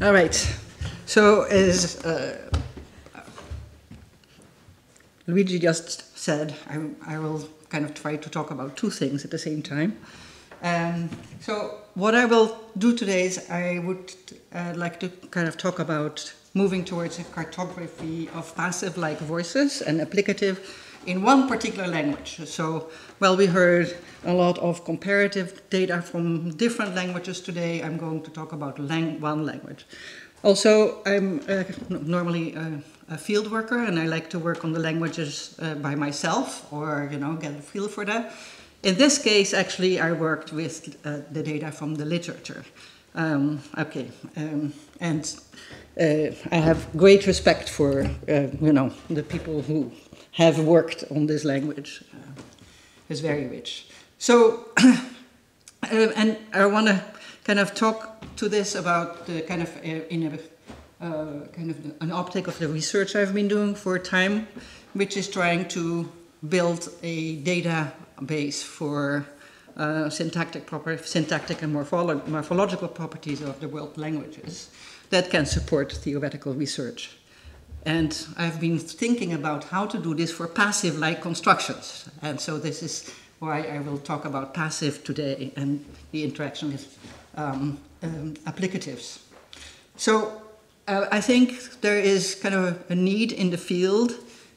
All right. So as Luigi just said, I will kind of try to talk about two things at the same time. So what I will do today is I would like to kind of talk about moving towards a cartography of passive-like voices and applicative in one particular language. So, well, we heard a lot of comparative data from different languages today. I'm going to talk about one language. Also, I'm normally a field worker, and I like to work on the languages by myself, or, you know, get a feel for that. In this case, actually, I worked with the data from the literature. And I have great respect for, you know, the people who have worked on this language. It's very rich. So, and I want to kind of talk to this about the kind of in a kind of an optic of the research I've been doing for a time, which is trying to build a database for syntactic and morphological properties of the world languages that can support theoretical research. And I've been thinking about how to do this for passive-like constructions. And so this is why I will talk about passive today and the interaction with applicatives. So I think there is kind of a need in the field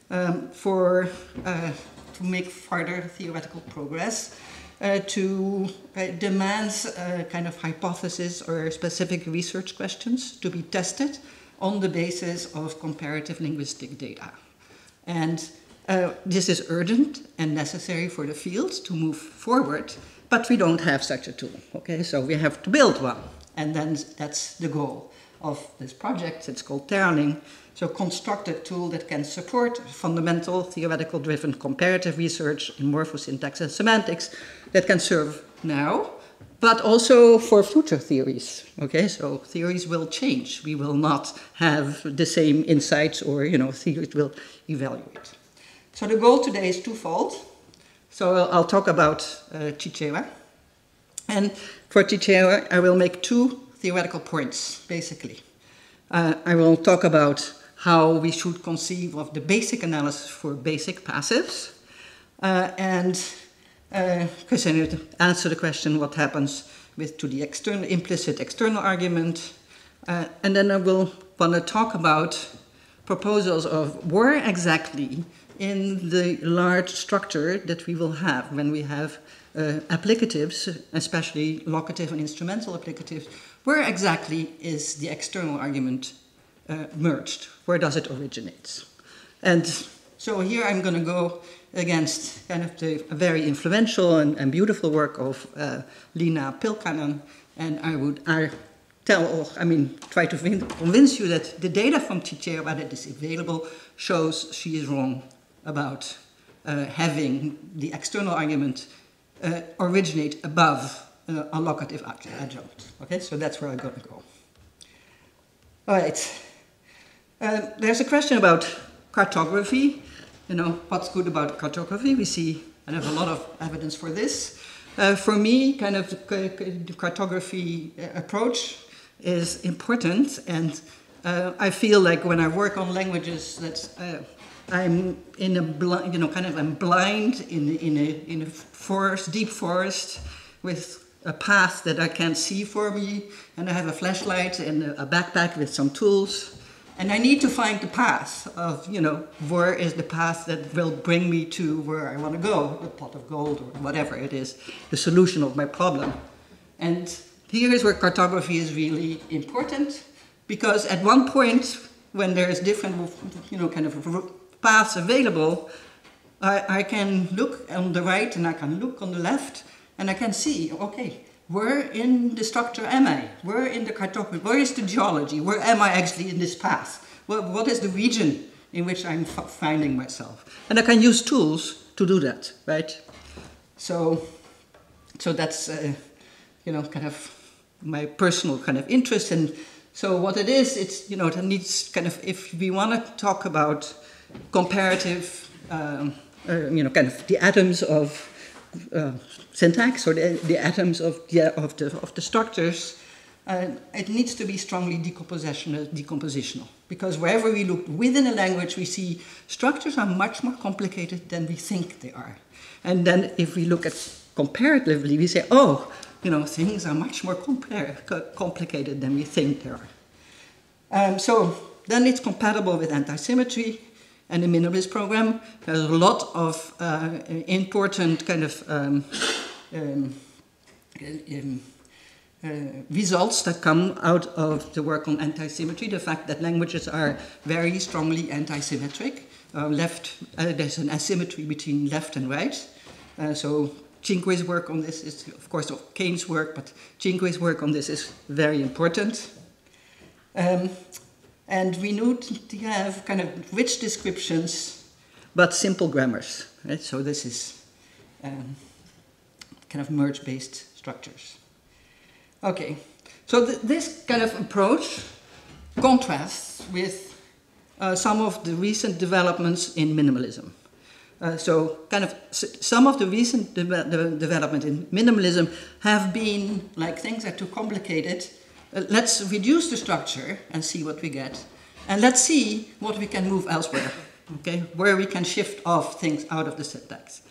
to make further theoretical progress, to demands kind of hypothesis or specific research questions to be tested on the basis of comparative linguistic data. And this is urgent and necessary for the field to move forward, but we don't have such a tool, okay? So we have to build one, and then that's the goal of this project. It's called Terraling. So construct a tool that can support fundamental theoretical-driven comparative research in morphosyntax and semantics that can serve now, but also for future theories, okay? So theories will change. We will not have the same insights, or, you know, theories will evaluate. So the goal today is twofold. So I'll talk about CiCewa. And for CiCewa, I will make two theoretical points, basically. I will talk about how we should conceive of the basic analysis for basic passives, and because I need to answer the question what happens to the implicit external argument, and then I will want to talk about proposals of where exactly in the large structure that we will have when we have applicatives, especially locative and instrumental applicatives, where exactly is the external argument merged? Where does it originate? And so here I'm going to go against kind of the very influential and beautiful work of Leena Pilkkanen, and I try to convince you that the data from CiCewa that is available shows she is wrong about having the external argument originate above a locative adjunct. Okay, so that's where I'm going to go. All right. There's a question about cartography. You know, what's good about cartography? We see kind of a lot of evidence for this. For me, kind of the cartography approach is important, and I feel like when I work on languages that I'm in a I'm blind in a forest, deep forest, with a path that I can't see for me, and I have a flashlight and a backpack with some tools, and I need to find the path of, you know, where is the path that will bring me to where I want to go, the pot of gold or whatever it is, the solution of my problem. And here is where cartography is really important, because at one point when there is different, you know, kind of paths available, I can look on the right and I can look on the left, and I can see, okay, where in the structure am I? Where in the cartography? Where is the geology? Where am I actually in this path? What is the region in which I'm finding myself? And I can use tools to do that, right? So that's, you know, kind of my personal kind of interest. And so what it is, it's, you know, it needs kind of, if we want to talk about comparative, you know, kind of the atoms of syntax, or the atoms of the structures, it needs to be strongly decompositional, because wherever we look within a language, we see structures are much more complicated than we think they are. And then if we look at comparatively, we say, oh, you know, things are much more complicated than we think they are. So then it's compatible with anti-symmetry, and the minimalist program has a lot of important kind of results that come out of the work on anti-symmetry. The fact that languages are very strongly anti-symmetric. There's an asymmetry between left and right. So Cinque's work on this is, of course, Kane's work, but Cinque's work on this is very important. And we need to have kind of rich descriptions, but simple grammars. Right? So this is kind of merge-based structures. Okay, so this kind of approach contrasts with some of the recent developments in minimalism. So kind of some of the recent development in minimalism have been like things are too complicated. Let's reduce the structure and see what we get. And let's see what we can move elsewhere, okay? Where we can shift off things out of the syntax.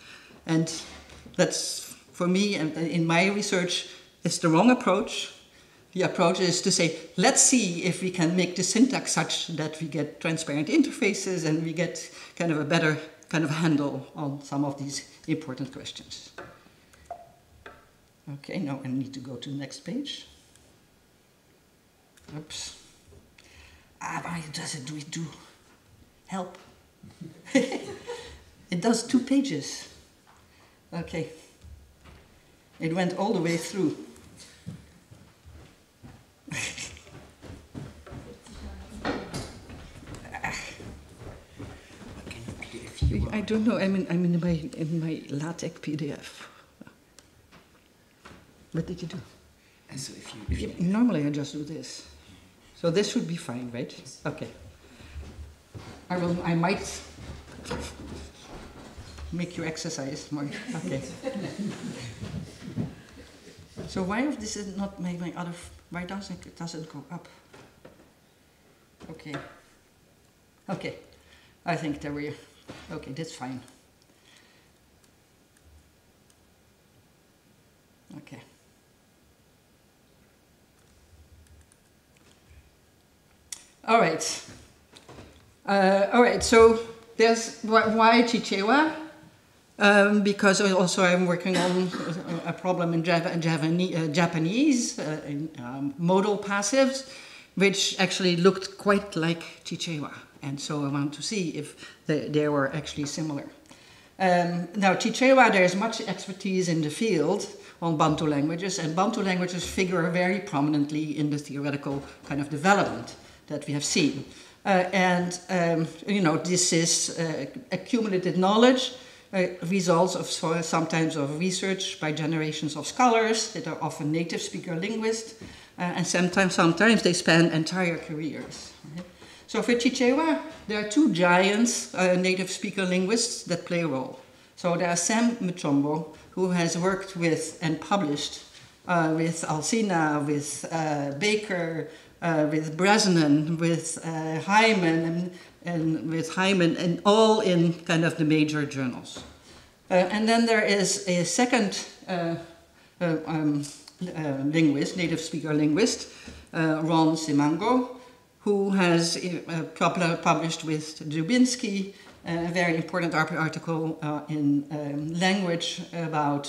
And that's, for me, and in my research, it's the wrong approach. The approach is to say, let's see if we can make the syntax such that we get transparent interfaces and we get kind of a better kind of handle on some of these important questions. Okay, now I need to go to the next page. Oops. Why does it do help? It does 2 pages. Okay. It went all the way through. I don't know. I'm in my LaTeX PDF. What did you do? And so if you normally I just do this. So this should be fine, right? Okay. I might make you exercise more. Okay. So why if this is not my other? Why doesn't it go up? Okay. Okay. I think there we. Okay, that's fine. Okay. All right. All right. So there's why CiCewa? Because also I'm working on a problem in Japanese in modal passives, which actually looked quite like CiCewa, and so I want to see if they were actually similar. Now, CiCewa, there's much expertise in the field on Bantu languages, and Bantu languages figure very prominently in the theoretical kind of development that we have seen. You know, this is accumulated knowledge, results of sometimes of research by generations of scholars that are often native speaker linguists, and sometimes they span entire careers. Okay? So for CiCewa, there are 2 giants, native speaker linguists, that play a role. So there is Sam Muchombo, who has worked with and published with Alsina, with Baker, with Bresnan, with Hyman, and with Hyman, and all in kind of the major journals. And then there is a second linguist, native speaker linguist, Ron Simango, who has published with Dubinsky a very important article in language about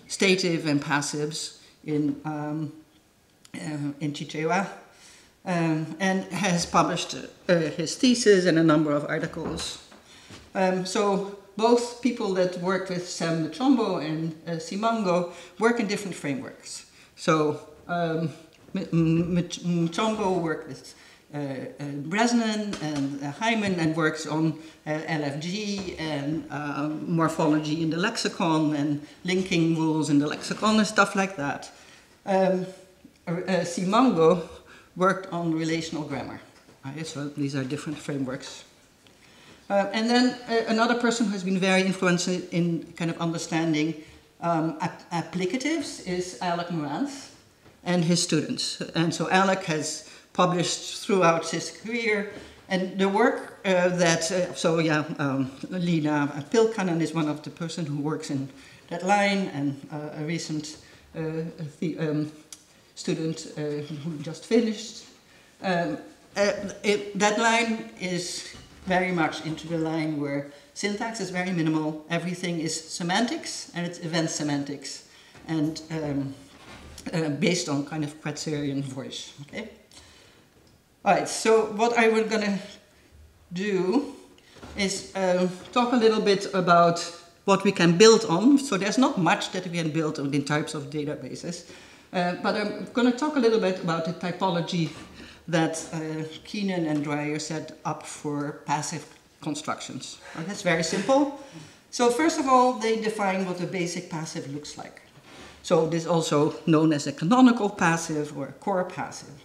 stative and passives in CiCewa, and has published his thesis and a number of articles. So both people that work with Sam Muchombo and Simango work in different frameworks. So Muchombo worked with Bresnan and Hyman and works on LFG and morphology in the lexicon and linking rules in the lexicon and stuff like that. Simango worked on relational grammar. So these are different frameworks. And then another person who has been very influential in kind of understanding applicatives is Alec Morantz. and his students. And so Alec has published throughout his career, and the work Lina Pilkanen is one of the person who works in that line, and a recent student who just finished. That line is very much into the line where syntax is very minimal, everything is semantics, and it's event semantics, and based on kind of Quaterian voice, okay? All right, so what I was gonna do is talk a little bit about what we can build on. So there's not much that we can build on in types of databases, but I'm gonna talk a little bit about the typology that Keenan and Dreyer set up for passive constructions. And that's very simple. So first of all, they define what a basic passive looks like. So this is also known as a canonical passive or a core passive.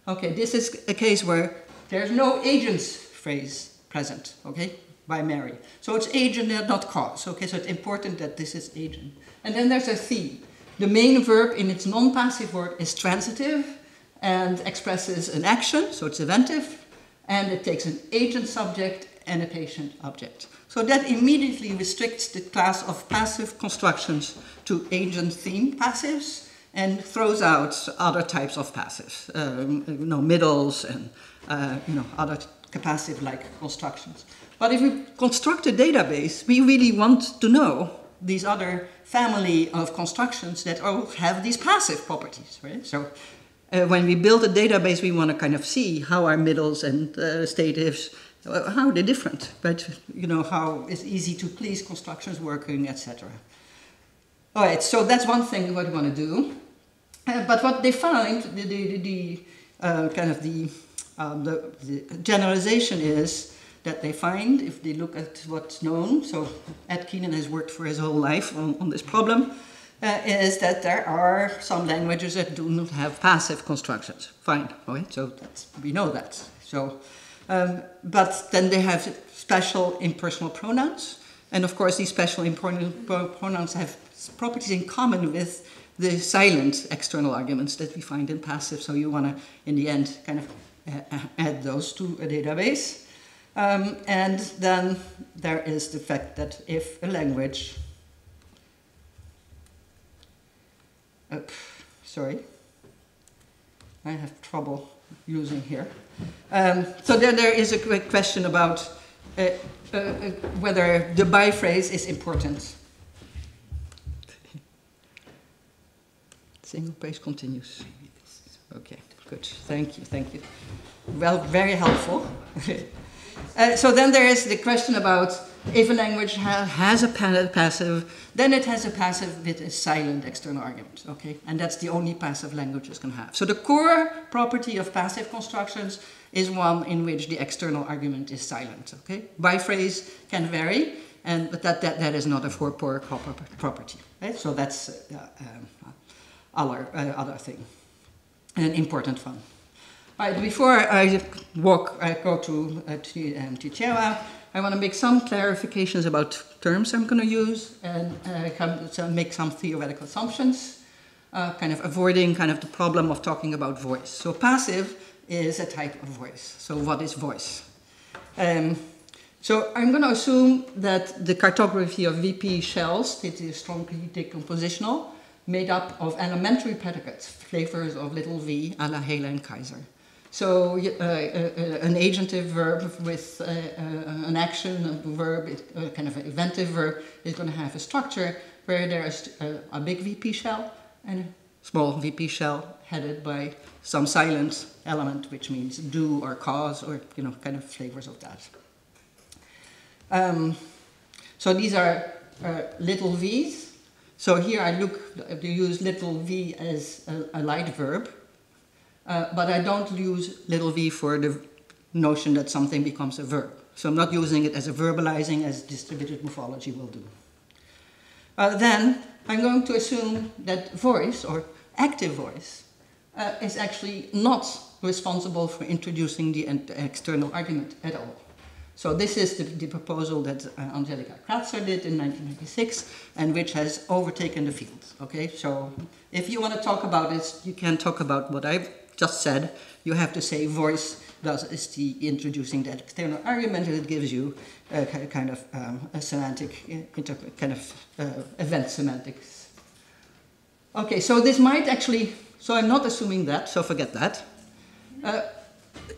Okay, this is a case where there's no agents phrase present, okay, by Mary. So it's agent and not cause, okay, so it's important that this is agent. And then there's a theme. The main verb in its non-passive word is transitive and expresses an action, so it's eventive, and it takes an agent subject and a patient object. So that immediately restricts the class of passive constructions to agent theme passives and throws out other types of passives, middles and other passive-like constructions. But if we construct a database, we really want to know these other family of constructions that all have these passive properties, right? So when we build a database, we want to kind of see how our middles and statives, how they're different, right? You know, how it's easy to please constructions working, etc. All right, so that's one thing what we want to do. But what they find, the generalization is that they find, if they look at what's known, so Ed Keenan has worked for his whole life on this problem, is that there are some languages that do not have passive constructions. Fine, okay, so we know that. So, but then they have special impersonal pronouns, and of course these special impersonal pronouns have properties in common with the silent external arguments that we find in passive, so you want to, in the end, kind of add those to a database. And then there is the fact that if a language, sorry, I have trouble using here. So then there is a question about whether the by phrase is important. Single page continues. Okay, good. Thank you, thank you. Well, very helpful. So then there is the question about if a language has a passive, then it has a passive with a silent external argument, okay? And that's the only passive languages can have. So the core property of passive constructions is one in which the external argument is silent, okay? By phrase can vary, but that is not a four-core property, right? So that's other thing, an important one. Right, before I go to CiCewa, I want to make some clarifications about terms I'm going to use and make some theoretical assumptions, kind of avoiding kind of the problem of talking about voice. So passive is a type of voice. So what is voice? So I'm going to assume that the cartography of VP shells, it is strongly decompositional, made up of elementary predicates, flavors of little v, a la Hela and Kaiser. So an agentive verb with an action, a verb, a kind of an eventive verb, is going to have a structure where there is a big VP shell and a small VP shell headed by some silent element, which means do or cause or kind of flavors of that. So these are little v's. So here I use little v as a light verb. But I don't use little v for the notion that something becomes a verb. So I'm not using it as a verbalizing as distributed morphology will do. Then I'm going to assume that voice, or active voice, is actually not responsible for introducing the external argument at all. So this is the proposal that Angelika Kratzer did in 1996, and which has overtaken the field. Okay, so if you want to talk about this, you can talk about what I've just said. You have to say voice is the introducing that external argument, and it gives you a kind of a semantic, event semantics. Okay, so this might actually, so I'm not assuming that, so forget that.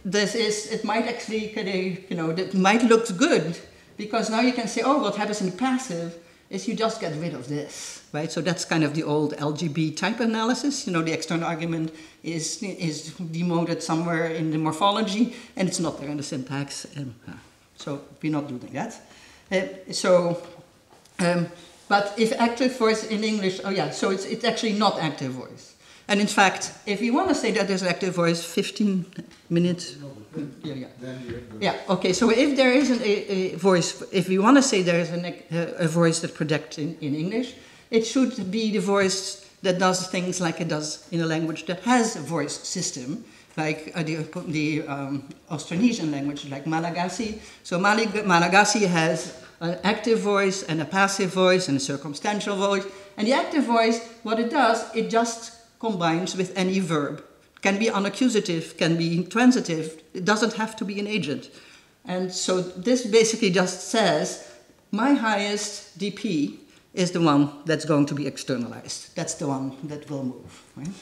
It might actually, it might look good, because now you can say, oh, what happens in passive is you just get rid of this, right? So that's kind of the old LGB type analysis. The external argument is demoted somewhere in the morphology, and it's not there in the syntax. So we're not doing that. But if active voice in English, so it's actually not active voice. And in fact, if you want to say that there's active voice, 15 minutes. Okay, so if there is a voice, if you want to say there is a voice that projects in English, it should be the voice that does things like it does in a language that has a voice system, like the Austronesian language, like Malagasy. So Malagasy has an active voice and a passive voice and a circumstantial voice. And the active voice, what it does, it just combines with any verb. Can be unaccusative, can be intransitive. It doesn't have to be an agent. And so this basically just says, my highest DP is the one that's going to be externalized. That's the one that will move. Right?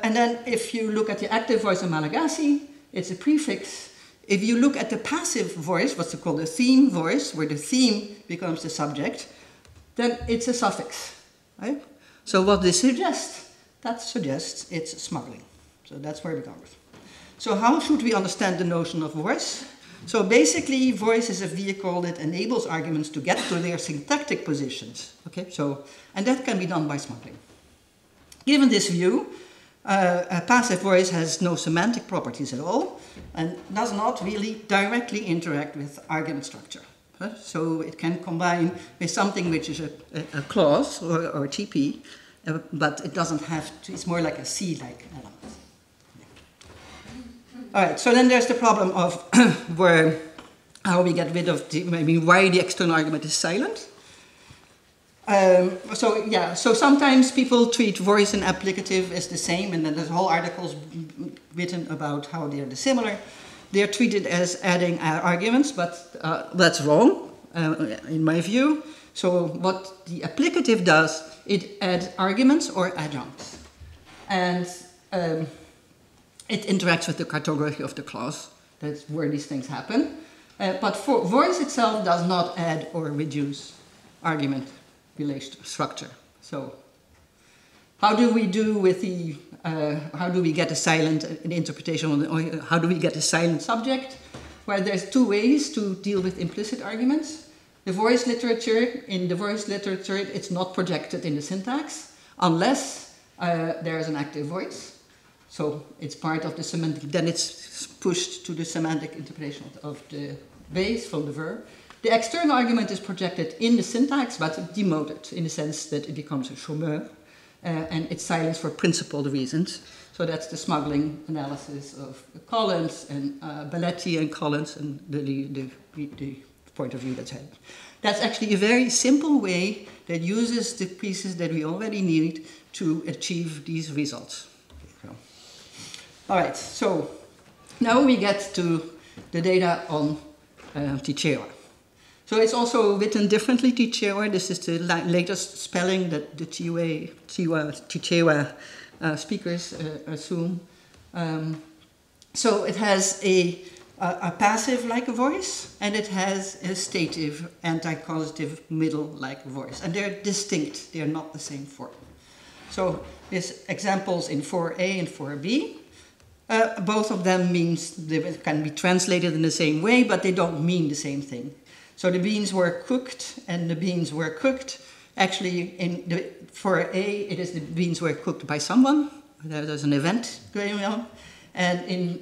And then if you look at the active voice in Malagasy, it's a prefix. If you look at the passive voice, what's called a theme voice, where the theme becomes the subject, then it's a suffix. Right? So what this suggests? That suggests it's smuggling. So that's where we go with. So how should we understand the notion of voice? So basically, voice is a vehicle that enables arguments to get to their syntactic positions. Okay, and that can be done by smuggling. Given this view, a passive voice has no semantic properties at all and does not really directly interact with argument structure. So it can combine with something which is a clause or a TP, but it doesn't have to, it's more like a C-like element. All right, so then there's the problem of how we get rid of why the external argument is silent. So sometimes people treat voice and applicative as the same, and then there's whole articles written about how they're dissimilar. They're treated as adding arguments, but that's wrong, in my view. So what the applicative does, it adds arguments or adjuncts. And it interacts with the cartography of the clause. That's where these things happen. But for voice itself does not add or reduce argument relation structure. So how do we do with the, how do we get a silent interpretation, or how do we get a silent subject? Well, there's two ways to deal with implicit arguments. The voice literature, in the voice literature, it's not projected in the syntax unless there is an active voice. So it's part of the semantic, then it's pushed to the semantic interpretation of the base from the verb. The external argument is projected in the syntax, but demoted in the sense that it becomes a chômeur, and it's silenced for principled reasons. So that's the smuggling analysis of Collins and Belletti and Collins and the point of view that's had. That's actually a very simple way that uses the pieces that we already need to achieve these results. All right, so now we get to the data on CiCewa. So it's also written differently, CiCewa. This is the latest spelling that the CiCewa speakers assume. So it has a passive-like voice, and it has a stative, anti-causative, middle-like voice. And they're distinct. They're not the same form. So there's examples in 4a and 4b. Both of them means they can be translated in the same way, but they don't mean the same thing. So the beans were cooked, and the beans were cooked. Actually, in the 4a, it is the beans were cooked by someone. There's an event going on. And in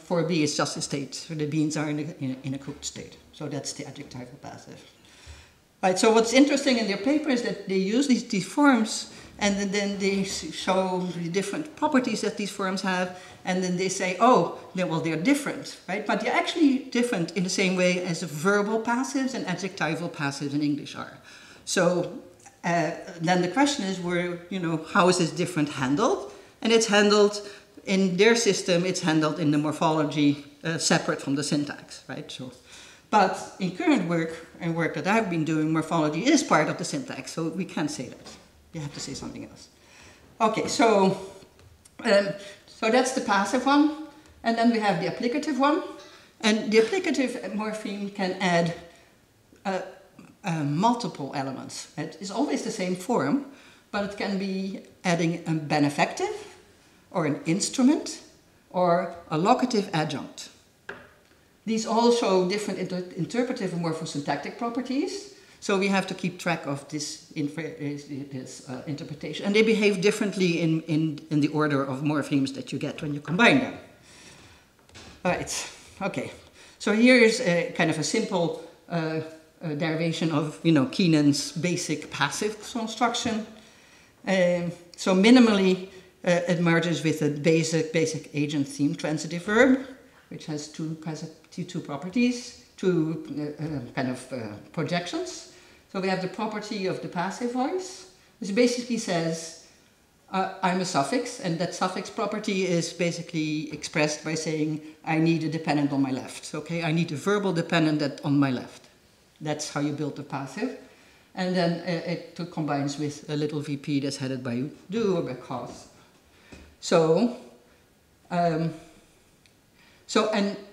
4b, it's just a state. So the beans are in a cooked state. So that's the adjectival passive. Right, so what's interesting in their paper is that they use these forms and then they show the different properties that these forms have, and then they say, oh, well, they're different, right? But they're actually different in the same way as verbal passives and adjectival passives in English are. So then the question is, how is this different handled? And it's handled in their system, it's handled in the morphology separate from the syntax, right? So, but in current work and work that I've been doing, morphology is part of the syntax, so we can't say that. You have to say something else. Okay, so that's the passive one, and then we have the applicative one, and the applicative morpheme can add multiple elements. It is always the same form, but it can be adding a benefactive, or an instrument, or a locative adjunct. These all show different interpretive and morphosyntactic properties, so we have to keep track of this interpretation. And they behave differently in the order of morphemes that you get when you combine them. Right, okay. So here is a kind of a simple derivation of Keenan's basic passive construction. So minimally, it merges with a basic agent theme transitive verb, which has two properties, two projections. So we have the property of the passive voice, which basically says, I'm a suffix, and that suffix property is basically expressed by saying, I need a dependent on my left. Okay, I need a verbal dependent on my left. That's how you build the passive. And then it combines with a little VP that's headed by do or by cause. So, and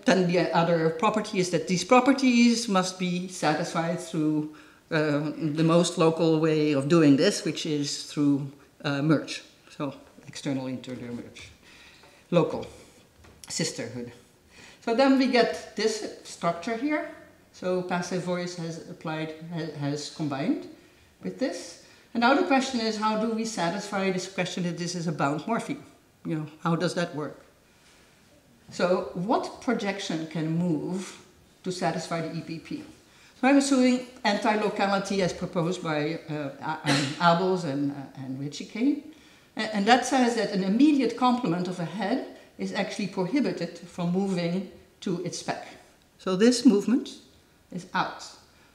then the other property is that these properties must be satisfied through the most local way of doing this, which is through merge. So external, internal merge. Local, sisterhood. So then we get this structure here. So passive voice has combined with this. And now the question is, how do we satisfy this question that this is a bound morpheme? How does that work? So what projection can move to satisfy the EPP? So I'm assuming anti-locality as proposed by Abels and Rizzi. And that says that an immediate complement of a head is actually prohibited from moving to its spec. So this movement is out.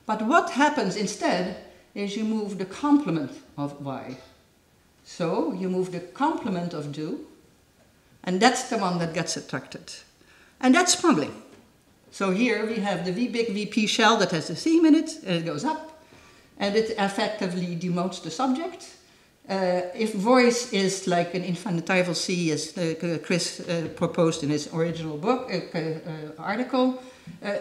But what happens instead is you move the complement of Y. So you move the complement of do, and that's the one that gets attracted. And that's smuggling. So here we have the big VP shell that has the theme in it, and it goes up, and it effectively demotes the subject. If voice is like an infinitival C, as Chris proposed in his original book article,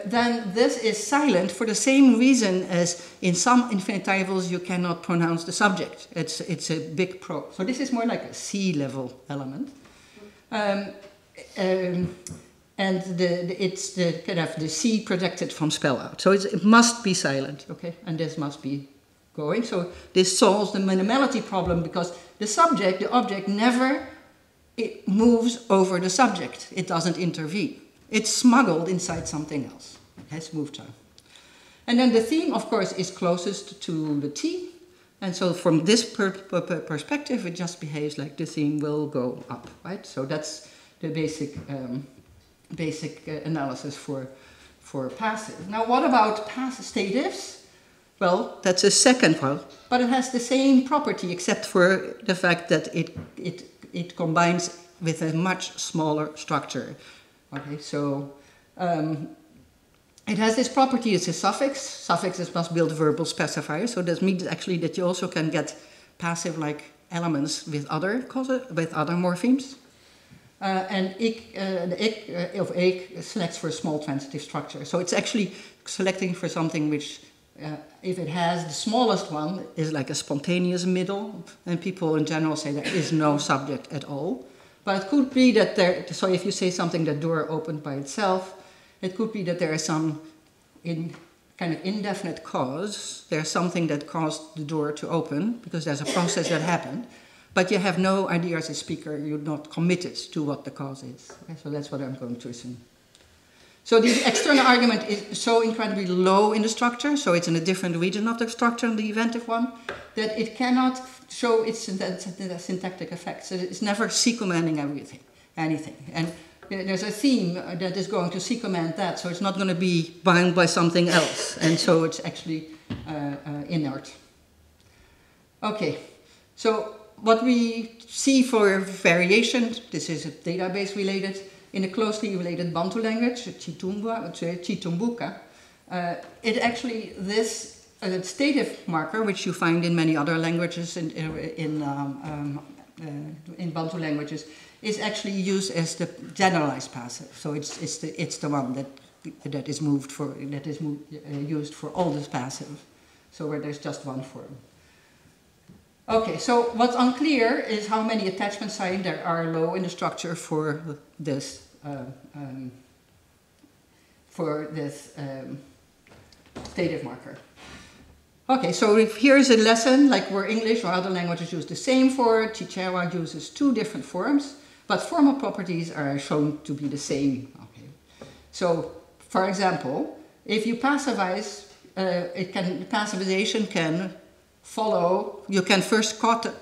then this is silent for the same reason as in some infinitivals you cannot pronounce the subject. It's a big pro. So this is more like a C-level element. And it's the kind of the C projected from spell out. So it must be silent, okay? And this must be going. So this solves the minimality problem because the object never moves over the subject. It doesn't intervene. It's smuggled inside something else. Okay, it's move time. And then the theme, of course, is closest to the T. And so from this perspective, it just behaves like the theme will go up, right? So that's the basic analysis for passive. Now, what about statives? Well, that's a second one, but it has the same property except for the fact that it combines with a much smaller structure. Okay, so it has this property, it's a suffix. Suffixes must build verbal specifiers, so that means actually that you also can get passive-like elements with other morphemes. And the ik of ik selects for a small transitive structure. So it's actually selecting for something which, if it has the smallest one, is like a spontaneous middle, and people in general say there is no subject at all. But it could be that so if you say something, that door opened by itself, it could be that there is some kind of indefinite cause. There's something that caused the door to open, because there's a process that happened. But you have no idea as a speaker, you're not committed to what the cause is. Okay, so that's what I'm going to assume. So the external argument is so incredibly low in the structure, so it's in a different region of the structure than the eventive one, that it cannot show its syntactic effects. So it's never sequementing anything. And there's a theme that is going to sequement that, so it's not going to be bound by something else, and so it's actually inert. Okay, so what we see for variation, this is database related, in a closely related Bantu language, Chitumbuka, it actually, this stative marker, which you find in many other languages in Bantu languages, is actually used as the generalized passive. So it's the one that is used for all this passive. So where there's just one form. Okay, so what's unclear is how many attachment signs there are low in the structure for this stative marker. Okay, so if here's a lesson, like where English or other languages use the same for, CiCewa uses two different forms, but formal properties are shown to be the same. Okay, so for example, if you passivize, passivization can follow, you can first causative,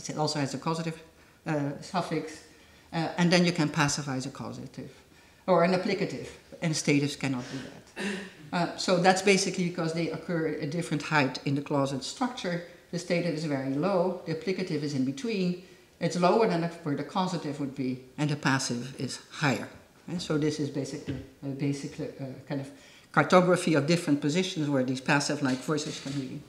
it also has a causative suffix, and then you can passivize a causative or an applicative, and statives cannot do that. So that's basically because they occur at a different height in the clause structure. The stative is very low, the applicative is in between, it's lower than where the causative would be, and the passive is higher. And so this is basically a kind of cartography of different positions where these passive-like voices can be.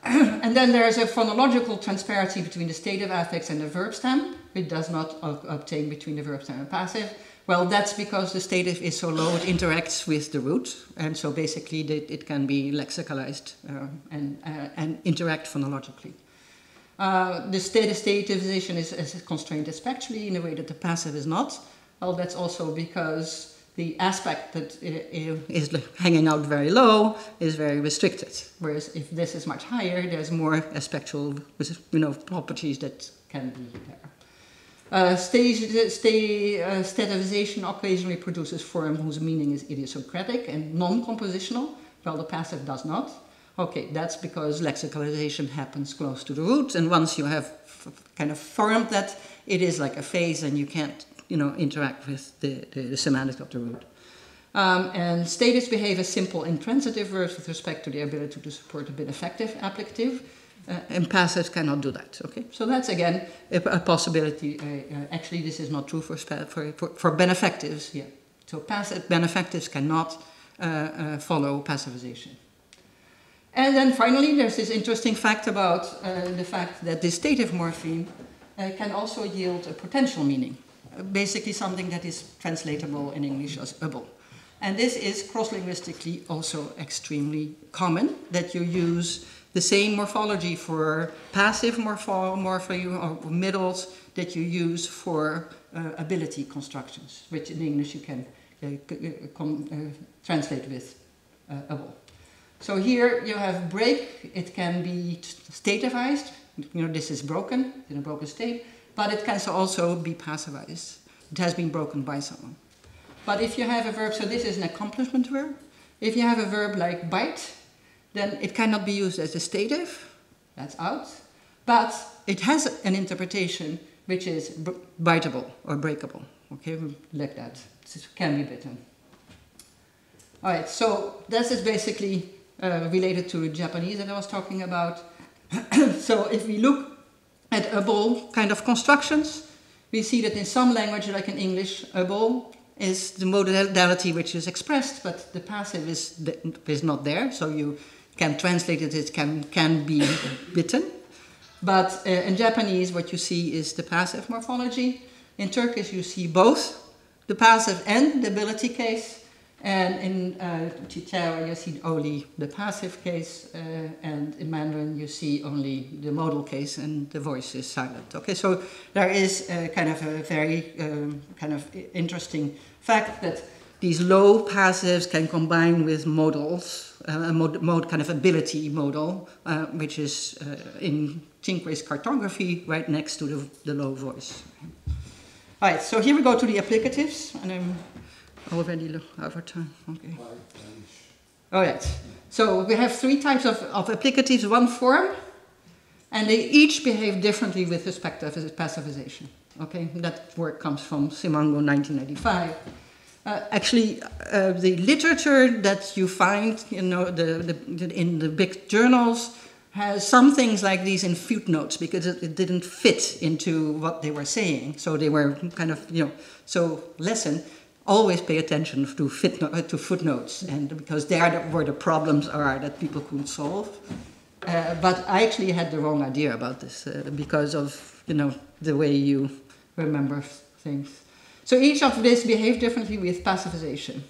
And then there's a phonological transparency between the stative affix and the verb stem. It does not obtain between the verb stem and passive. Well, that's because the stative is so low, it interacts with the root, and so basically it can be lexicalized and interact phonologically. The stativization is constrained especially in a way that the passive is not. Well, that's also because the aspect that is hanging out very low is very restricted. Whereas if this is much higher, there's more aspectual, properties that can be there. Stativization occasionally produces form whose meaning is idiosyncratic and non-compositional, while the passive does not. Okay, that's because lexicalization happens close to the root, and once you have kind of formed that, it is like a phase and you can't interact with the semantics of the root. And statives behave as simple intransitive verbs with respect to the ability to support a benefactive applicative, and passives cannot do that. Okay, so that's again a possibility. Actually, this is not true for benefactives. Yeah, so benefactives cannot follow passivization. And then finally, there's this interesting fact about the fact that this stative morpheme can also yield a potential meaning. Basically something that is translatable in English as able. And this is cross-linguistically also extremely common, that you use the same morphology for passive morphology or middles that you use for ability constructions, which in English you can translate with able. So here you have break, it can be stativized, this is broken, in a broken state, but it can also be passivized. It has been broken by someone. But if you have a verb, so this is an accomplishment verb. If you have a verb like bite, then it cannot be used as a stative. That's out. But it has an interpretation which is biteable or breakable. Okay, like that. It can be bitten. All right, so this is basically related to the Japanese that I was talking about. So if we look at able kind of constructions, we see that in some languages, like in English, able is the modality which is expressed, but the passive is not there, so you can translate it, it can be bitten. But in Japanese, what you see is the passive morphology. In Turkish, you see both the passive and the ability case. And in CiCewa, you see only the passive case, and in Mandarin, you see only the modal case, and the voice is silent. Okay, so there is kind of a very kind of interesting fact that these low passives can combine with modals, kind of ability modal, which is in Cinque's cartography right next to the low voice. All right, so here we go to the applicatives, and Already over time, okay. All right, so we have three types of applicatives, one form, and they each behave differently with respect to passivization. Okay, that work comes from Simango, 1985. Actually, the literature that you find, you know, in the big journals has some things like these in footnotes because it didn't fit into what they were saying. So they were kind of, you know, so listen, always pay attention to footnotes, and because there where the problems are that people couldn't solve. But I actually had the wrong idea about this because of, you know, the way you remember things. So each of these behave differently with passivization.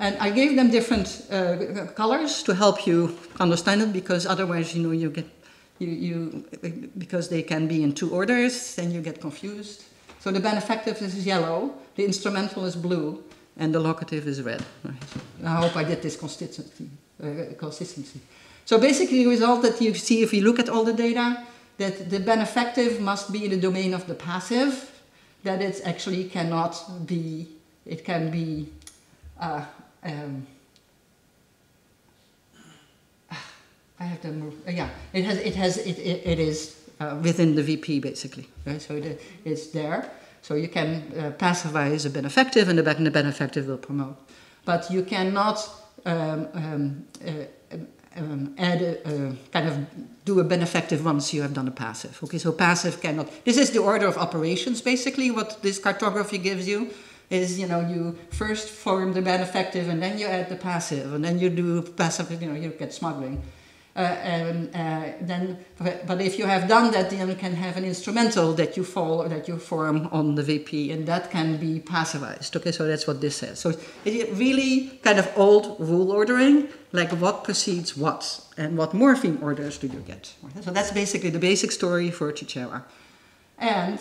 And I gave them different colors to help you understand it, because otherwise, you know, you get, because they can be in two orders, then you get confused. So the benefactive is yellow, the instrumental is blue, and the locative is red. Right. I hope I did this consistency. So basically the result that you see if you look at all the data, that the benefactive must be in the domain of the passive, that it actually cannot be, it can be, I have to move, yeah, it is within the VP basically, right? So it's there. So you can passivize a benefactive, and the benefactive will promote. But you cannot kind of do a benefactive once you have done a passive. Okay, so passive cannot. This is the order of operations basically. What this cartography gives you is, you know, you first form the benefactive and then you add the passive, and then you do passive. You know, you get smuggling. But if you have done that, then you can have an instrumental that you form on the VP, and that can be passivized. Okay, so that's what this says. So it's really kind of old rule ordering, like what precedes what, and what morpheme orders do you get. Okay, so that's basically the basic story for CiCewa. And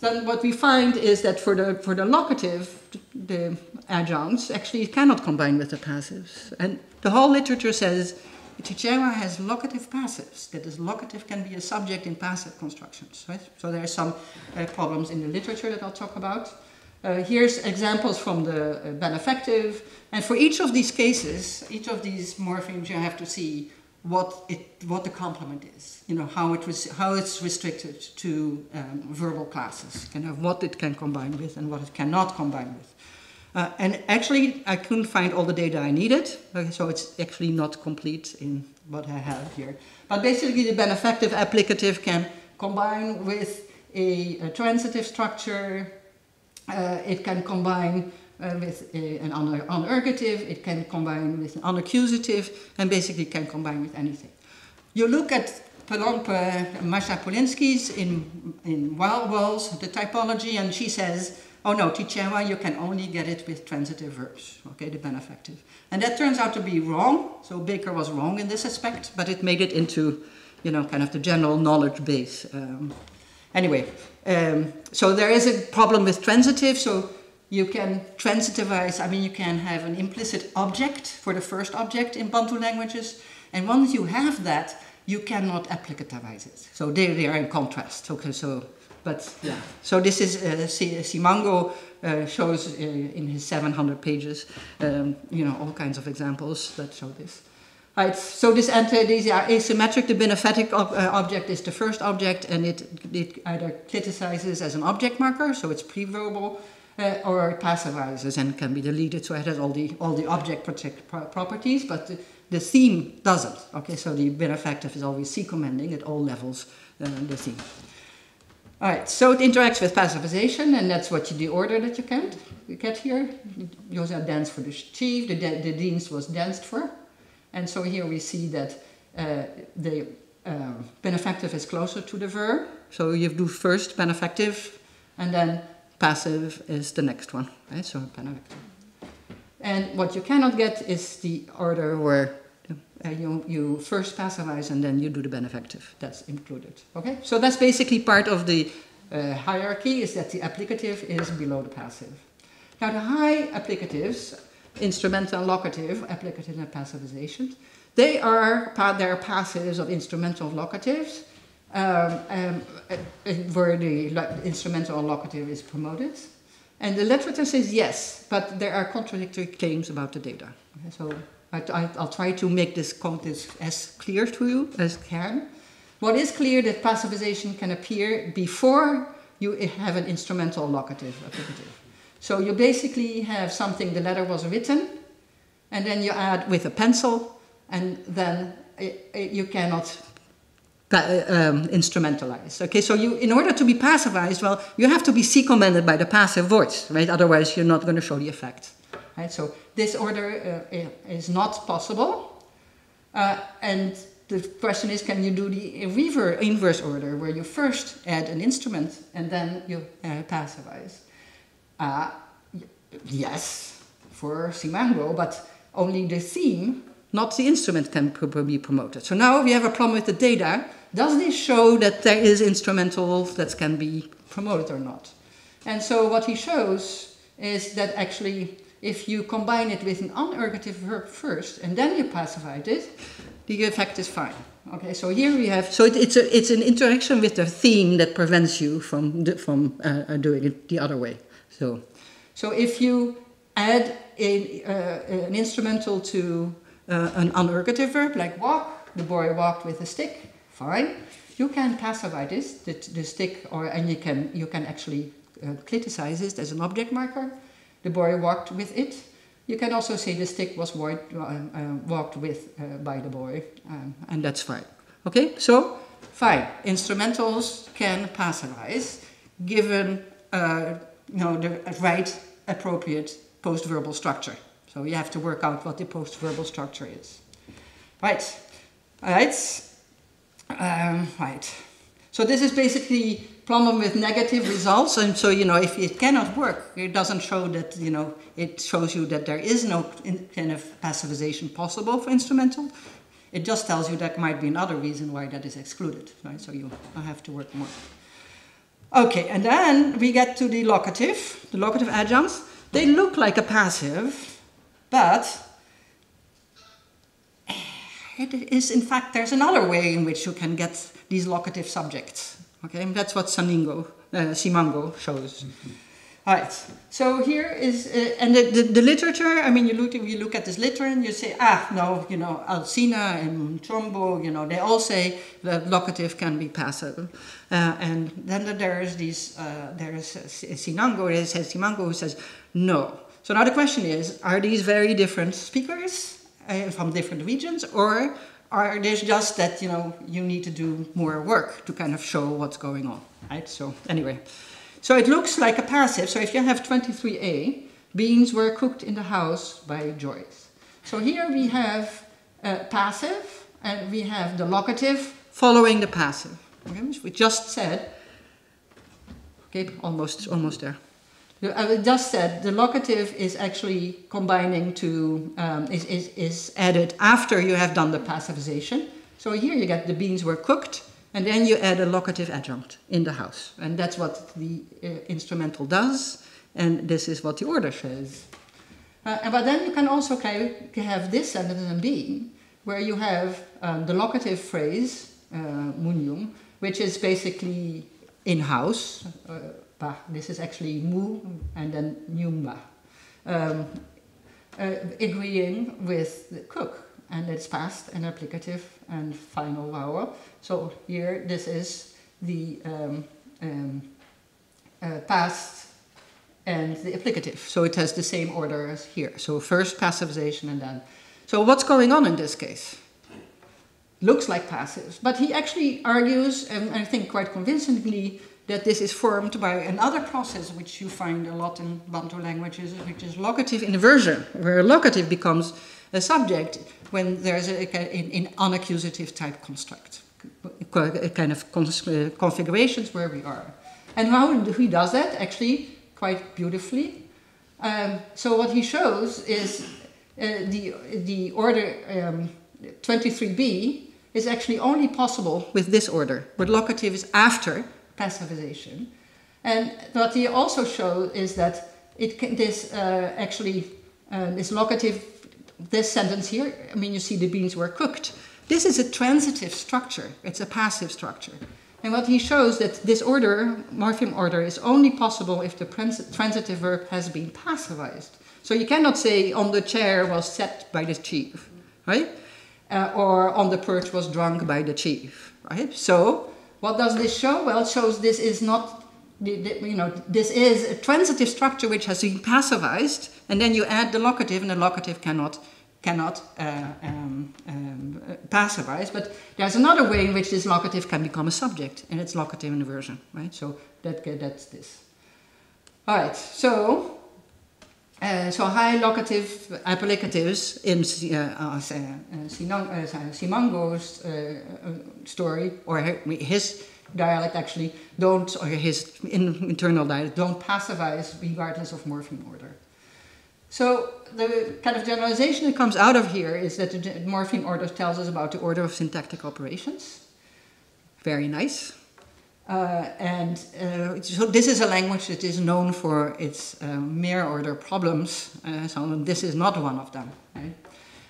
then what we find is that for the locative, the adjuncts actually cannot combine with the passives, and the whole literature says CiCewa has locative passives. That is, locative can be a subject in passive constructions. Right? So there are some problems in the literature that I'll talk about. Here's examples from the benefactive. And for each of these cases, each of these morphemes, you have to see what the complement is. You know, how it's restricted to verbal classes, kind of what it can combine with and what it cannot combine with. And actually, I couldn't find all the data I needed, so it's actually not complete in what I have here. But basically, the benefactive applicative can combine with a transitive structure. It can combine with an unergative. It can combine with an unaccusative, and basically can combine with anything. You look at Masha Polinsky's in Wild Walls, the typology, and she says, oh no, CiCewa, you can only get it with transitive verbs, okay, the benefactive. And that turns out to be wrong, so Baker was wrong in this aspect, but it made it into, you know, kind of the general knowledge base. So there is a problem with transitive, so you can transitivize, I mean, you can have an implicit object for the first object in Bantu languages, and once you have that, you cannot applicativize it. So they are in contrast, okay, so. But yeah, so this is Simango shows in his 700 pages, you know, all kinds of examples that show this. Right. So these are asymmetric. The benefic object is the first object, and it either criticizes as an object marker, so it's preverbal, or it passivizes and can be deleted. So it has all the object properties, but the theme doesn't. Okay, so the benefactive is always C-commending at all levels. The theme. All right, so it interacts with passivization, and that's what the order that you get here. Joseph danced for the chief, the dienst was danced for. And so here we see that the benefactive is closer to the verb. So you do first benefactive, and then passive is the next one, right? So benefactive. And what you cannot get is the order where you first passivize and then you do the benefactive. That's included. Okay, so that's basically part of the hierarchy, is that the applicative is below the passive. Now the high applicatives, instrumental and locative, applicative and passivization, they are passives of instrumental locatives, where the instrumental and locative is promoted. And the literature says yes, but there are contradictory claims about the data. Okay, so I'll try to make this as clear to you as I can. What is clear that passivization can appear before you have an instrumental locative applicative. So you basically have something, the letter was written, and then you add with a pencil, and then you cannot instrumentalize. Okay, so in order to be passivized, well, you have to be C-commanded by the passive voice, right? Otherwise, you're not going to show the effect. Right? So this order is not possible. And the question is, can you do the inverse order, where you first add an instrument and then you passivize? Yes, for Simango, but only the theme, not the instrument, can be promoted. So now we have a problem with the data. Does this show that there is instrumental that can be promoted or not? And so what he shows is that actually, if you combine it with an unergative verb first and then you passivize it, the effect is fine. Okay, so here we have, so it's an interaction with the theme that prevents you from doing it the other way. So if you add an instrumental to an unergative verb like walk, the boy walked with a stick, fine. You can pacify this, the stick, and you can actually criticize it as an object marker. The boy walked with it. You can also say the stick was walked with by the boy, and that's fine. Okay, so fine. Instrumentals can pacifize given the right appropriate post-verbal structure. So you have to work out what the post-verbal structure is. Right. Right. So this is basically problem with negative results, and so if it cannot work, it doesn't show that it shows you that there is no kind of passivization possible for instrumental. It just tells you that might be another reason why that is excluded. Right. So you have to work more. Okay, and then we get to the locative adjuncts. They look like a passive, but it is, in fact, there's another way in which you can get these locative subjects. Okay, and that's what Simango shows. Mm-hmm. All right, so here is, and the literature, I mean, you look at this literature and you say, no, Alcina and Trombo, they all say that locative can be passive. And then there's Simango who says, no. So now the question is, are these very different speakers from different regions, or are they just that, you need to do more work to kind of show what's going on, right? So anyway. So it looks like a passive. So if you have 23a, beans were cooked in the house by Joyce. So here we have passive, and we have the locative following the passive. Okay, which we just said. Okay, almost there. I just said the locative is actually combining to is added after you have done the passivization. So here you get the beans were cooked. And then you add a locative adjunct in the house. And that's what the instrumental does. And this is what the order says. But then you can also have this sentence in B, where you have the locative phrase, munyum, which is basically in-house. This is actually mu and then nyumba. Agreeing with the cook. And it's past and applicative and final vowel. So here this is the past and the applicative. So it has the same order as here. So first passivization and then. So what's going on in this case? Looks like passive. But he actually argues, and I think quite convincingly, that this is formed by another process which you find a lot in Bantu languages, which is locative inversion, where a locative becomes a subject when there's an unaccusative type construct, kind of configurations where we are. And how he does that? Actually, quite beautifully. So what he shows is the order 23b is actually only possible with this order, where locative is after passivization. And what he also shows is that this locative, this sentence here, I mean, you see the beans were cooked. This is a transitive structure. It's a passive structure. And what he shows that this order, morpheme order, is only possible if the transitive verb has been passivized. So you cannot say on the chair was sat by the chief, right? Or on the perch was drunk by the chief, right? So what does this show? Well, it shows this is not, this is a transitive structure which has been passivized, and then you add the locative, and the locative cannot passivize, but there's another way in which this locative can become a subject, and it's locative inversion, right? So that's this. All right, so high locative applicatives in Simango's story, or his dialect actually, don't, or his internal dialect, don't passivize regardless of morpheme order. So the kind of generalization that comes out of here is that the morpheme order tells us about the order of syntactic operations. Very nice. So this is a language that is known for its mere order problems. So this is not one of them. Right?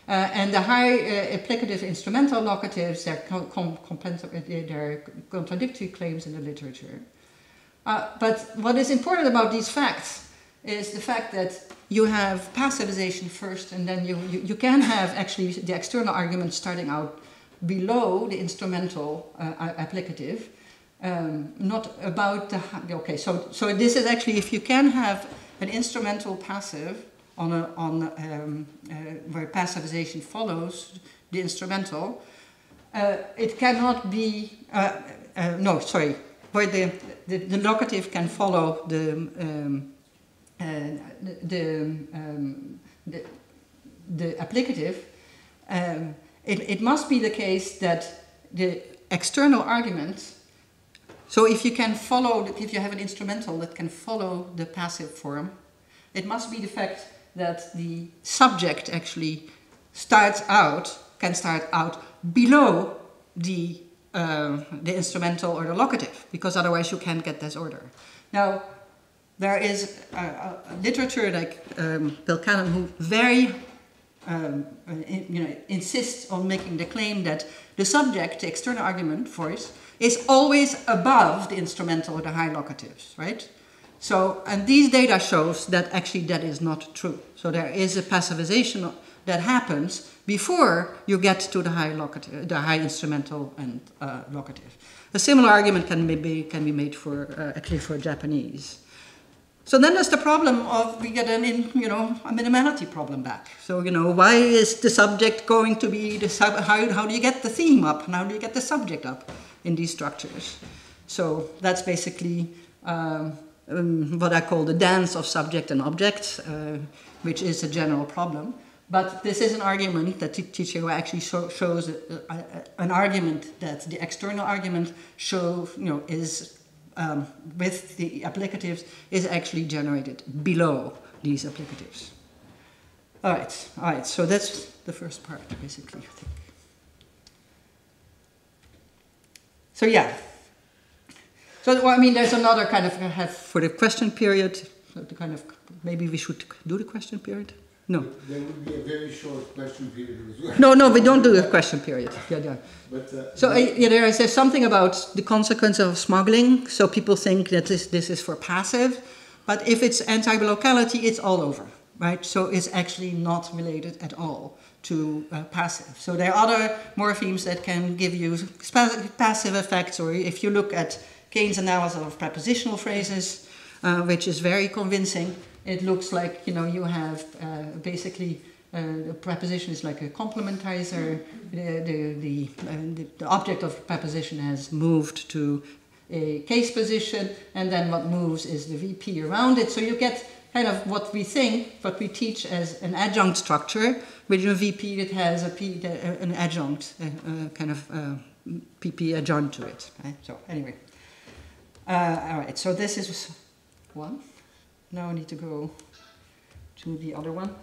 And the high applicative instrumental locatives, they're contradictory claims in the literature. But what is important about these facts is the fact that you have passivization first, and then you can have actually the external argument starting out below the instrumental applicative, not about the, okay, so this is actually, if you can have an instrumental passive where passivization follows the instrumental, it cannot be, where the locative can follow the applicative, it must be the case that the external argument, so if you can follow, if you have an instrumental that can follow the passive form, it must be the fact that the subject actually can start out below the instrumental or the locative, because otherwise you can't get this order. Now, there is literature like Bill Cannon who very insists on making the claim that the subject, the external argument voice, is always above the instrumental or the high locatives, right? So, and these data shows that actually that is not true. So there is a passivization that happens before you get to the high locative, the high instrumental and locative. A similar argument can be made for actually for Japanese. So then there's the problem of, we get a minimality problem back. So, why is the subject going to be how do you get the theme up? And how do you get the subject up in these structures? So that's basically what I call the dance of subject and object, which is a general problem. But this is an argument that CiCewa actually shows an argument that the external argument is with the applicatives is actually generated below these applicatives. All right, so that's the first part, basically, I think. So yeah. So, well, I mean, there's another kind of, for the question period, so to kind of, maybe we should do the question period? No. There would be a very short question period as well. No, we don't do a question period. Yeah. But, there's something about the consequence of smuggling. So people think that this is for passive, but if it's anti-locality, it's all over, right? So it's actually not related at all to passive. So there are other morphemes that can give you passive effects, or if you look at Keynes' analysis of prepositional phrases, which is very convincing. It looks like, you have basically the preposition is like a complementizer. The object of preposition has moved to a case position, and then what moves is the VP around it. So you get kind of what we teach as an adjunct structure, with a VP that has an adjunct, kind of PP adjunct to it. Right? So anyway, all right. So this is one. Now I need to go to the other one.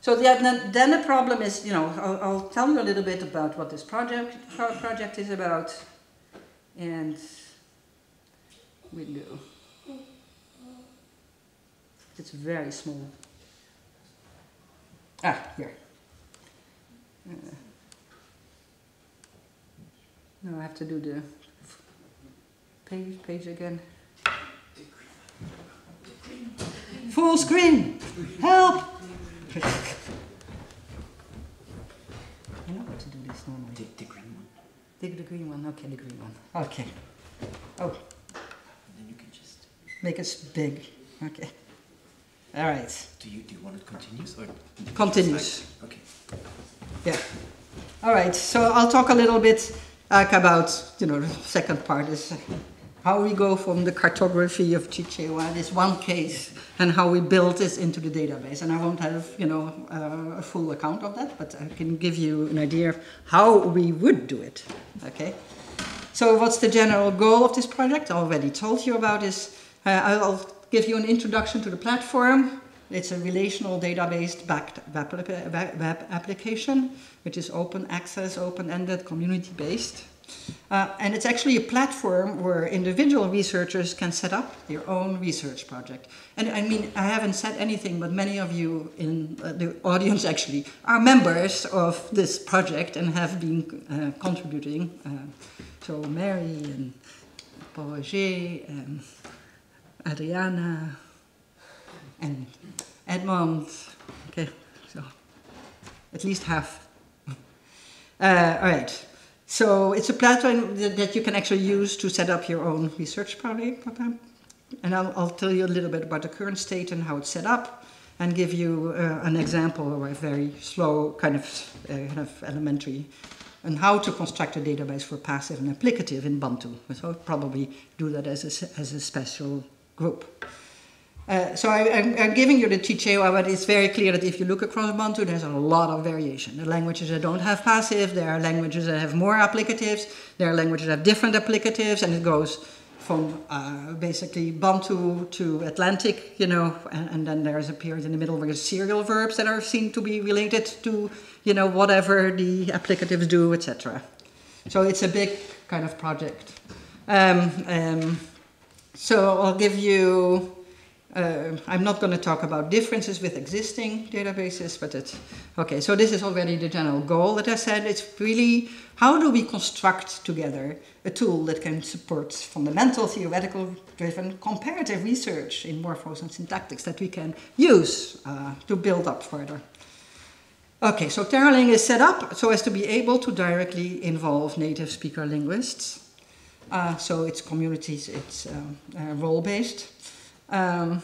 So then the problem is, I'll tell you a little bit about what this project is about, and window. It's very small. Here. No, I have to do the page again. Full screen! Help! I know how to do this normally. The green one. The green one, okay, the green one. Okay. Oh. And then you can just... Make it big. Okay. All right. Do you want it continuous or... Continuous. Okay. Yeah. All right, so I'll talk a little bit about, the second part is how we go from the cartography of CiCewa, this one case, and how we build this into the database. And I won't have, a full account of that, but I can give you an idea of how we would do it, okay? So what's the general goal of this project? I already told you about this. I'll give you an introduction to the platform. It's a relational database-backed web application, which is open access, open-ended, community-based. And it's actually a platform where individual researchers can set up their own research project. And I mean, I haven't said anything, but many of you in the audience actually are members of this project and have been contributing. So Mary and Paul Roger and Adriana and Edmond, okay, so at least half. All right, so it's a platform that you can actually use to set up your own research program. And I'll tell you a little bit about the current state and how it's set up, and give you an example of a very slow kind of elementary, and how to construct a database for passive and applicative in Bantu. So I'll probably do that as a special group. So I'm giving you the CiCewa, but it's very clear that if you look across Bantu, there's a lot of variation. There are languages that don't have passive, there are languages that have more applicatives, there are languages that have different applicatives, and it goes from basically Bantu to Atlantic, and then there's a period in the middle where there's serial verbs that are seen to be related to, whatever the applicatives do, etc. So it's a big kind of project. So I'll give you... I'm not going to talk about differences with existing databases, but okay, so this is already the general goal that I said. It's really, how do we construct together a tool that can support fundamental, theoretical-driven comparative research in morphos and syntactics that we can use to build up further. Okay, so Terraling is set up so as to be able to directly involve native speaker linguists. So it's communities, it's role-based. And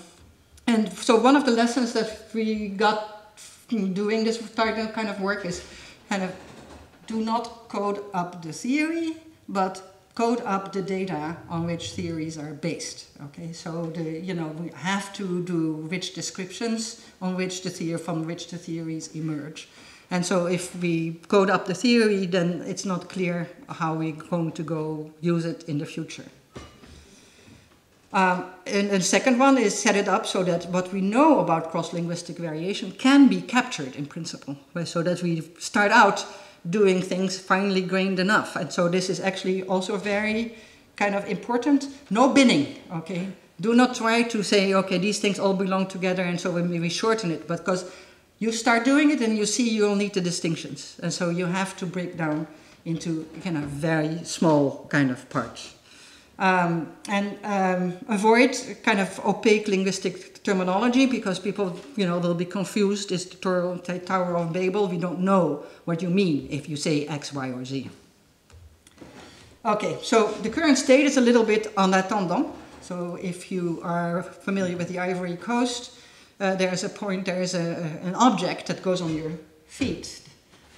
so one of the lessons that we got doing this kind of work is kind of do not code up the theory, but code up the data on which theories are based. Okay, so we have to do rich descriptions on which from which the theories emerge. And so if we code up the theory, then it's not clear how we're going to go use it in the future. And the second one is set it up so that what we know about cross-linguistic variation can be captured in principle, so that we start out doing things finely grained enough. And so this is actually also very kind of important. No binning, okay? Do not try to say, okay, these things all belong together and so we shorten it, because you start doing it and you see you'll need the distinctions. And so you have to break down into kind of very small kind of parts. Avoid kind of opaque linguistic terminology, because people, will be confused. Is the Tower of Babel? We don't know what you mean if you say X, Y, or Z. Okay, so the current state is a little bit en attendant. So if you are familiar with the Ivory Coast, there's an object that goes on your feet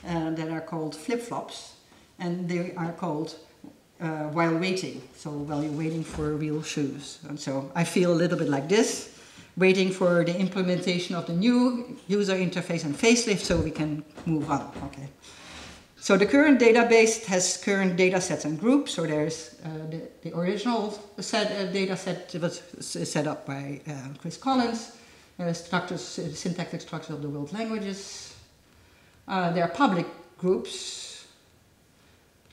that are called flip-flops, and they are called while waiting, so while you're waiting for real shoes. And so I feel a little bit like this, waiting for the implementation of the new user interface and facelift so we can move on. Okay. So the current database has current data sets and groups. So there's the original data set was set up by Chris Collins, syntactic structures of the world languages. There are public groups.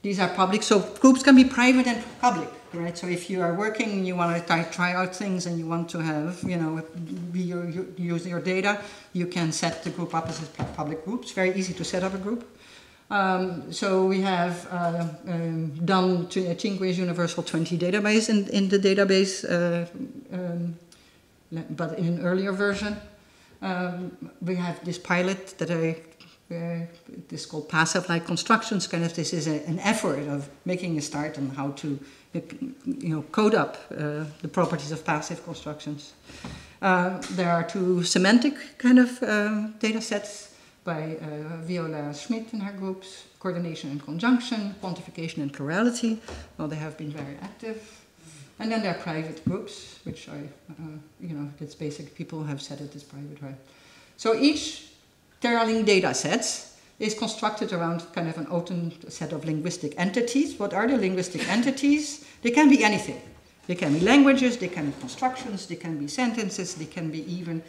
These are public, so groups can be private and public, right? So if you are working and you want to try out things and you want to have, use your data, you can set the group up as a public group. It's very easy to set up a group. So we have done Cinque's Universal 20 database in the database, but in an earlier version. We have this pilot that this is called passive-like constructions. Kind of, this is an effort of making a start on how to, code up the properties of passive constructions. There are two semantic kind of data sets by Viola Schmidt and her groups: coordination and conjunction, quantification and plurality. Well, they have been very active. And then there are private groups, which are, it's basic. People have set it as private, right? So each Terraling data set is constructed around kind of an open set of linguistic entities. What are the linguistic entities? They can be anything. They can be languages, they can be constructions, they can be sentences, they can be even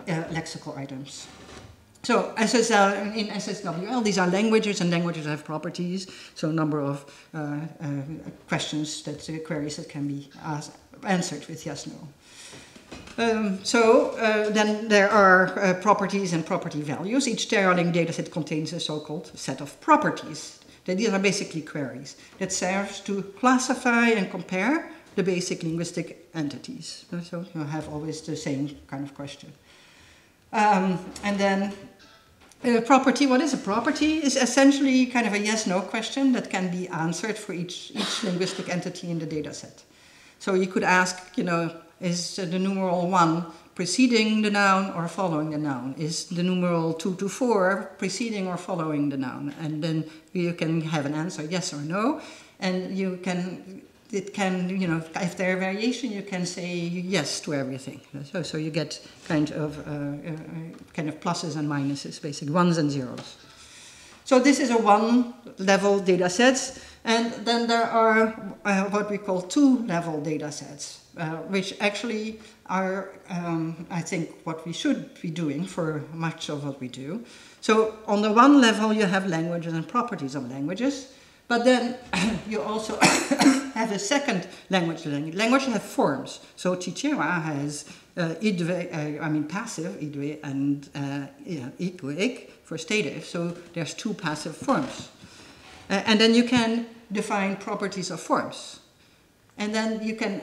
lexical items. So SSL, in SSWL, these are languages, and languages have properties. So a number of questions, queries that can be answered with yes, no. Then there are properties and property values. Each Terraling dataset contains a so-called set of properties. These are basically queries that serves to classify and compare the basic linguistic entities. So you have always the same kind of question. And then property, what is a property? Is essentially kind of a yes-no question that can be answered for each linguistic entity in the data set. So you could ask, is the numeral 1 preceding the noun or following the noun? Is the numeral 2 to 4 preceding or following the noun? And then you can have an answer, yes or no. And it can, if there are variation, you can say yes to everything. So you get kind of pluses and minuses, basically ones and zeros. So this is a one-level data set, and then there are what we call two-level data sets, which actually are, I think, what we should be doing for much of what we do. So on the one level, you have languages and properties of languages. But then you also have a second language. Language have forms. So CiCewa has passive, idwe, and ikwe for stative. So there's two passive forms. And then you can define properties of forms. And then you can,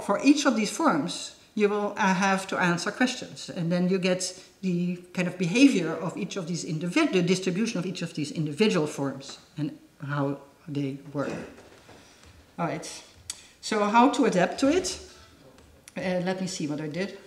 for each of these forms, you will have to answer questions. And then you get the kind of behavior of each of these the distribution of each of these individual forms and how they work. All right, so how to adapt to it? Let me see what I did.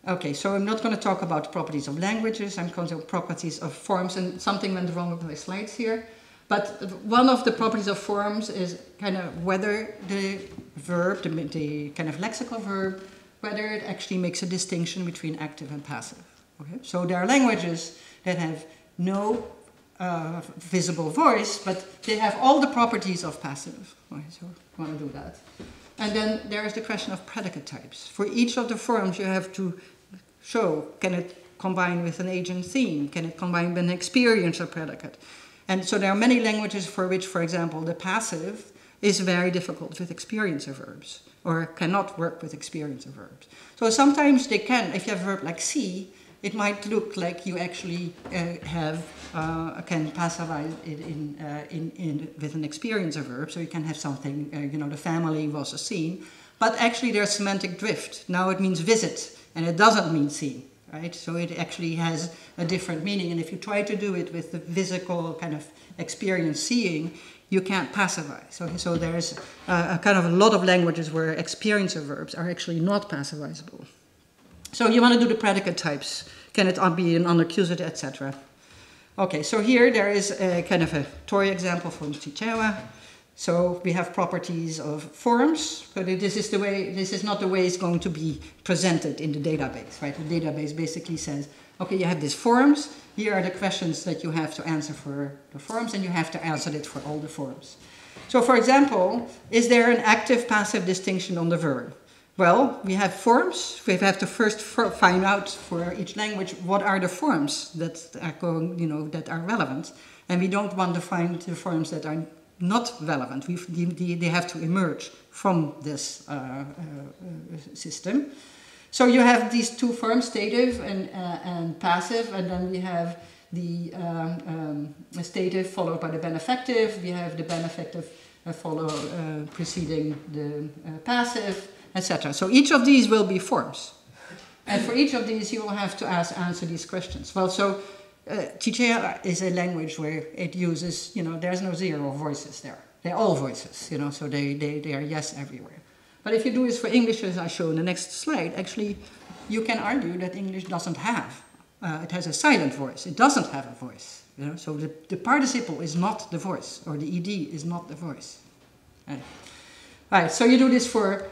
Okay, so I'm not going to talk about properties of languages. I'm going to talk properties of forms, and something went wrong with my slides here. But one of the properties of forms is kind of whether the verb, the kind of lexical verb, whether it actually makes a distinction between active and passive. Okay? So there are languages that have no visible voice, but they have all the properties of passive. Okay, so I want to do that. And then there is the question of predicate types. For each of the forms, you have to show, can it combine with an agent theme? Can it combine with an experience or predicate? And so there are many languages for which, for example, the passive is very difficult with experiencer verbs, or cannot work with experiencer verbs. So sometimes they can, if you have a verb like see, it might look like you actually can passivize it with an experiencer verb, so you can have something, the family was a scene, but actually there's semantic drift. Now it means visit, and it doesn't mean see, right? So it actually has a different meaning, and if you try to do it with the physical kind of experience seeing, you can't passivize. So there's a kind of a lot of languages where experiencer verbs are actually not passivizable. So you want to do the predicate types. Can it be an unaccusative, etc.? Okay, so here there is a kind of a toy example from CiCewa. So we have properties of forms, but this is not the way it's going to be presented in the database, right? The database basically says, okay, you have these forms, here are the questions that you have to answer for the forms, and you have to answer it for all the forms. So for example, is there an active-passive distinction on the verb? Well, we have forms. We have to first find out for each language what are the forms that are that are relevant, and we don't want to find the forms that are not relevant. They have to emerge from this system. So you have these two forms, stative and passive, and then we have the stative followed by the benefactive. We have the benefactive preceding the passive, etc. So each of these will be forms. And for each of these, you will have to answer these questions. Well, so CiCewa is a language where it uses, there's no zero voices there. They're all voices, so they are yes everywhere. But if you do this for English, as I show in the next slide, actually, you can argue that English doesn't have. It has a silent voice. It doesn't have a voice. So the participle is not the voice, or the ed is not the voice. Right. So you do this for,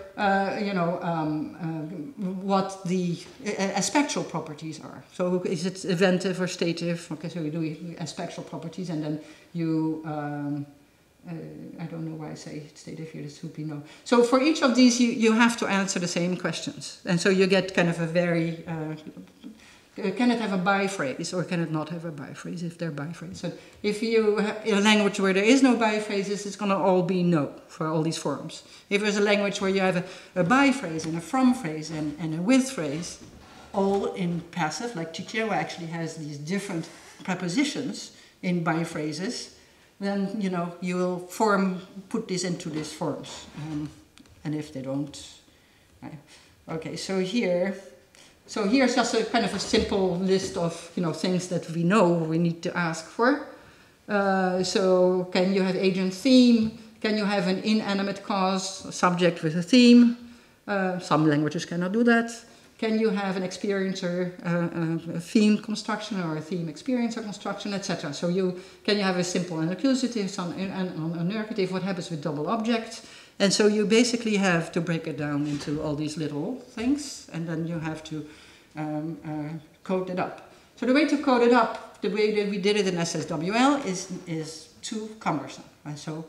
what the aspectual properties are. So is it eventive or stative? Okay, so you do aspectual properties, and then you, I don't know why I say stative here, this would be no. So for each of these, you have to answer the same questions. And so you get kind of a very, can it have a biphrase or can it not have a biphrase if they're biphrase? So if you have a language where there is no biphrases, it's going to all be no for all these forms. If there's a language where you have a biphrase and a from phrase and a with phrase, all in passive, like CiCewa actually has these different prepositions in biphrases, then you will put this into these forms. And if they don't, right. Okay, so here's just a kind of a simple list of things that we know we need to ask for. So can you have agent theme? Can you have an inanimate cause, a subject with a theme? Some languages cannot do that. Can you have an experiencer, a theme construction or a theme experiencer construction, etc. So can you have a simple and accusative, some an ergative? What happens with double objects? And so you basically have to break it down into all these little things, and then you have to code it up. So the way to code it up, the way that we did it in SSWL, is too cumbersome. And so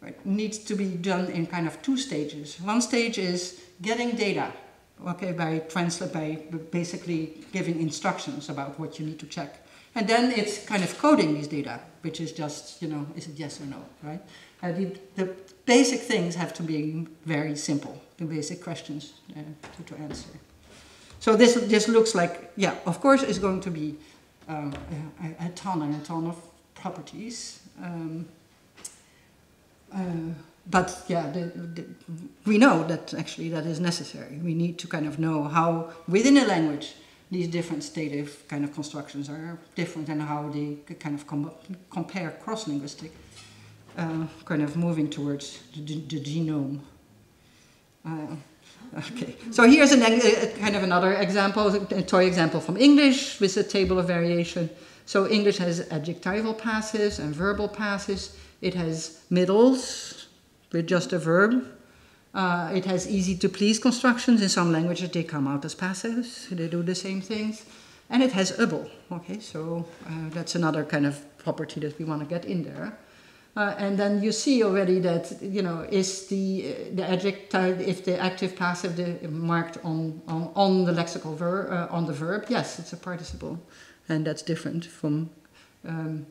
it needs to be done in kind of two stages. One stage is getting data, okay, by basically giving instructions about what you need to check. And then it's kind of coding these data, which is just, is it yes or no, right? The basic things have to be very simple, the basic questions to answer. So this looks like, yeah, of course it's going to be a ton and a ton of properties. But yeah, we know that actually that is necessary. We need to kind of know how within a language these different stative kind of constructions are different and how they kind of compare cross-linguistic, kind of moving towards the genome. Okay, so here's kind of another example, a toy example from English with a table of variation. So English has adjectival passives and verbal passives. It has middles with just a verb. It has easy to please constructions. In some languages they come out as passives. They do the same things. And it has able. Okay, so that's another kind of property that we want to get in there. And then you see already that, is the adjective, if the active passive marked on the lexical verb, on the verb, yes, it's a participle. And that's different from, kind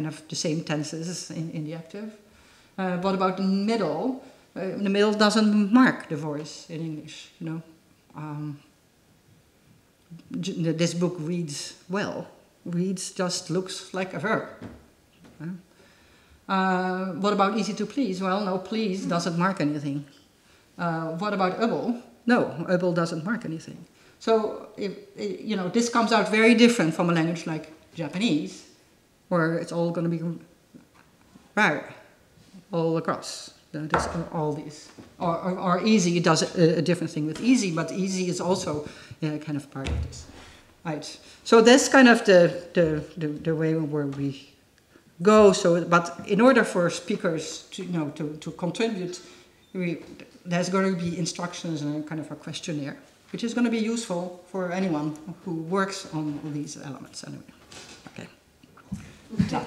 of the same tenses in the active. What about the middle? The middle doesn't mark the voice in English, This book reads well. Reads just looks like a verb. What about easy to please? Well, no, please doesn't mark anything. What about able? No, able doesn't mark anything. So, this comes out very different from a language like Japanese, where it's all going to be rare all across. All these. Or easy does a different thing with easy, but easy is also kind of part of this. Right. So that's kind of the way where we go. So, but in order for speakers to contribute, there's going to be instructions and kind of a questionnaire, which is going to be useful for anyone who works on these elements anyway. Okay. Yeah.